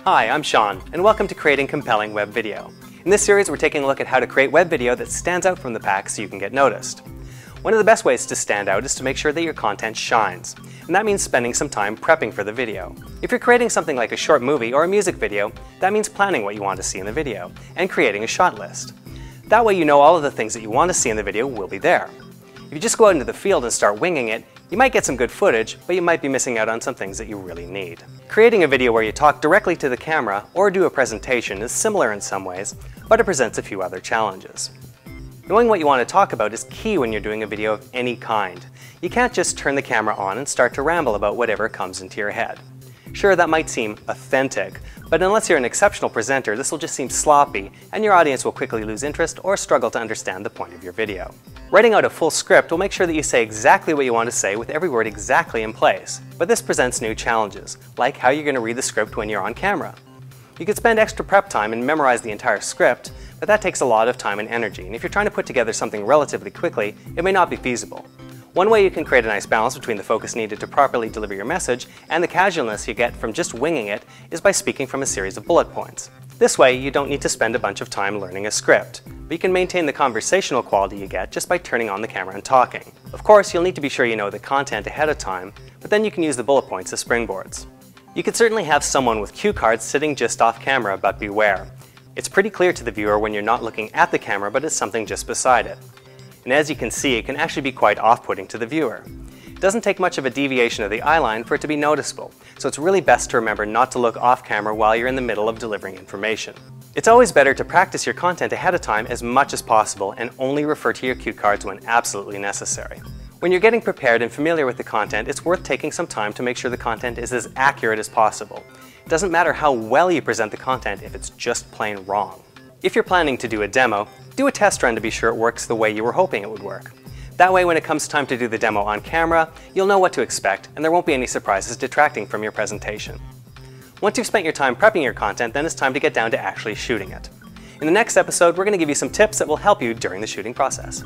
Hi, I'm Sean, and welcome to Creating Compelling Web Video. In this series, we're taking a look at how to create web video that stands out from the pack so you can get noticed. One of the best ways to stand out is to make sure that your content shines, and that means spending some time prepping for the video. If you're creating something like a short movie or a music video, that means planning what you want to see in the video, and creating a shot list. That way you know all of the things that you want to see in the video will be there. If you just go out into the field and start winging it, you might get some good footage, but you might be missing out on some things that you really need. Creating a video where you talk directly to the camera or do a presentation is similar in some ways, but it presents a few other challenges. Knowing what you want to talk about is key when you're doing a video of any kind. You can't just turn the camera on and start to ramble about whatever comes into your head. Sure, that might seem authentic, but unless you're an exceptional presenter, this will just seem sloppy, and your audience will quickly lose interest or struggle to understand the point of your video. Writing out a full script will make sure that you say exactly what you want to say with every word exactly in place, but this presents new challenges, like how you're going to read the script when you're on camera. You could spend extra prep time and memorize the entire script, but that takes a lot of time and energy, and if you're trying to put together something relatively quickly, it may not be feasible. One way you can create a nice balance between the focus needed to properly deliver your message and the casualness you get from just winging it is by speaking from a series of bullet points. This way, you don't need to spend a bunch of time learning a script, but you can maintain the conversational quality you get just by turning on the camera and talking. Of course, you'll need to be sure you know the content ahead of time, but then you can use the bullet points as springboards. You could certainly have someone with cue cards sitting just off camera, but beware. It's pretty clear to the viewer when you're not looking at the camera, but it's something just beside it. And as you can see, it can actually be quite off-putting to the viewer. It doesn't take much of a deviation of the eye line for it to be noticeable, so it's really best to remember not to look off camera while you're in the middle of delivering information. It's always better to practice your content ahead of time as much as possible and only refer to your cue cards when absolutely necessary. When you're getting prepared and familiar with the content, it's worth taking some time to make sure the content is as accurate as possible. It doesn't matter how well you present the content if it's just plain wrong. If you're planning to do a demo, do a test run to be sure it works the way you were hoping it would work. That way, when it comes time to do the demo on camera, you'll know what to expect and there won't be any surprises detracting from your presentation. Once you've spent your time prepping your content, then it's time to get down to actually shooting it. In the next episode, we're going to give you some tips that will help you during the shooting process.